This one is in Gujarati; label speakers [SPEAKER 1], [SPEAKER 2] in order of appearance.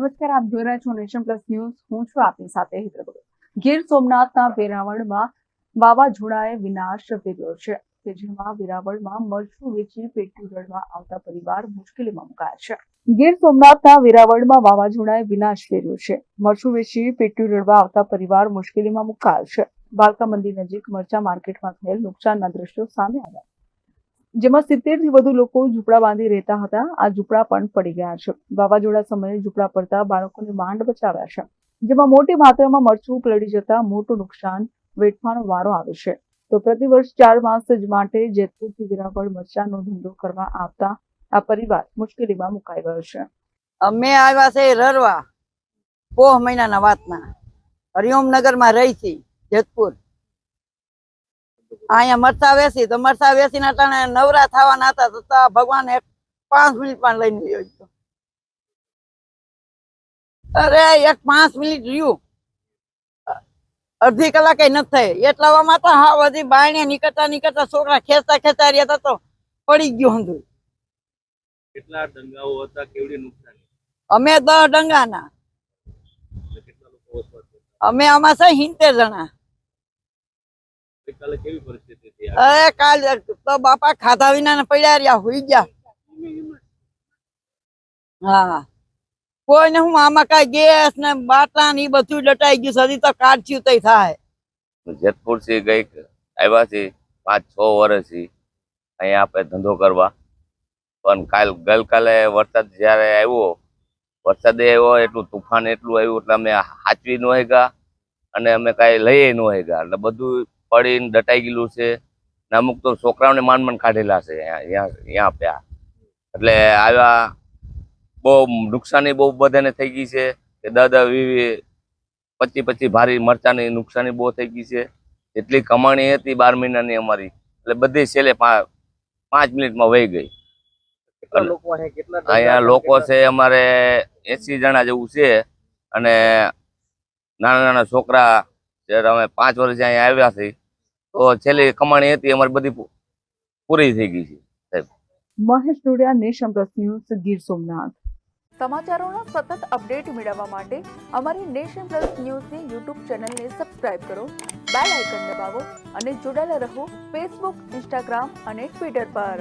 [SPEAKER 1] નમસ્કાર, આપ જોઈ રહ્યા છો નેશન પ્લસ ન્યૂઝ. હું છું આપની સાથે હિતલ ભગત. ગીર સોમનાથના વેરાવળમાં વાવાઝોડાએ વિનાશ વેર્યો છે. જેમાં વેરાવળમાં મરચું વેચી પેટનું રડવા આવતા પરિવાર મુશ્કેલીમાં મુકાયા છે. ગીર સોમનાથના વેરાવળમાં વાવાઝોડાએ વિનાશ વેર્યો છે. મરચું વેચી પેટનું રડવા આવતા પરિવાર મુશ્કેલીમાં મુકાયા છે. બાલકા મંદિર નજીક મરચા માર્કેટમાં થયેલ નુકસાનના દ્રશ્યો સામે આવ્યા, જેમાં 70 થી વધુ લોકો ઝૂંપડા બાંધી રહેતા હતા. આ ઝૂંપડા પણ પડી ગયા છે. વાવાઝોડા સમયે ઝૂંપડા પડતા બાળકોને માંડ બચાવ્યા છે, જેમાં મોટી માત્રામાં મરચું પલળી જતા મોટું નુકસાન વેઠવાનો વારો આવે છે. તો પ્રતિવર્ષ 4 માસ જ માટે જેતપુરથી વેરાવળ મરચાનો ધંધો કરવા આવતા આ પરિવાર મુશ્કેલીમાં મુકાઈ ગયો છે.
[SPEAKER 2] અમે આવ્યા છે રરવા પોહ મહિનાના વાતના હરિઓમનગરમાં રહી છી જેતપુર. અહીંયા મરચા વેચી તો મરચા વેચીને ટાણે નવરા થવાના હતા તો ભગવાન 5 મિનિટ પણ લઈને ગયો. અરે 5 મિનિટ રહ્યું, અડધી કલાકે નથી થઈ એટલામાં તો હા બધી બાયણે નીકળતા છોકરા ખેંચતા રહ્યા તો પડી ગયો હંધું.
[SPEAKER 3] કેટલા ડંગાઓ હતા, કેવડી નુકસાન?
[SPEAKER 2] અમે 10 ડંગાના,
[SPEAKER 3] કેટલા લોકો વસવાટ કરતા?
[SPEAKER 2] અમે આમાં છે 70 જણા.
[SPEAKER 3] કાલે કેવી પરિસ્થિતિ હતી?
[SPEAKER 2] અરે કાલે તો બાપા ખાધા વિના પડ્યા રહ્યા, હુઈ ગયા. હા, કોઈને હું આમાં કઈ ગેસ ને બાટલા ને બધું ડટાઈ ગયું. હજી તો કાઢ્યું તો થાય.
[SPEAKER 4] જેતપુર થી ગઈ આવ્યા છે 5-6 વર્ષથી અહીંયા આપણે ધંધો કરવા, પણ ગઈકાલે વરસાદ જયારે આવ્યો, વરસાદે આવ્યો એટલું તુફાન એટલું આવ્યું એટલે અમે હાચવી ન ગયા અને અમે કાંઈ લઈએ ન ગયા એટલે બધું પડીને દટાઈ ગયેલું છે. ને અમુક તો છોકરાઓને માંડ કાઢેલા છે અહીંયા પ્યા. એટલે આવ્યા બહુ નુકસાની બહુ બધાને થઈ ગઈ છે કે 10-20-25 ભારી મરચાની નુકસાની બહુ થઈ ગઈ છે. એટલી કમાણી હતી 12 મહિનાની અમારી, એટલે બધી છેલ્લે 5 મિનિટમાં વહી ગઈ. અહીંયા લોકો છે અમારે 80 જણા જેવું છે અને નાના છોકરા જ્યારે અમે 5 વર્ષ અહીંયા આવ્યા છે તો છેલ્લી કમાણી હતી અમારી બધી પૂરી થઈ ગઈ છે. સાહેબ
[SPEAKER 1] Mahesh Dodiya, nation plus news, Gir Somnath. સમાચારોના સતત અપડેટ મેળવવા માટે અમારી નેશન પ્લસ ન્યૂઝની યુટ્યુબ ચેનલને સબસ્ક્રાઇબ કરો, બેલ આઇકન દબાવો અને જોડાયેલા રહો ફેસબુક, ઇન્સ્ટાગ્રામ અને ટ્વિટર પર.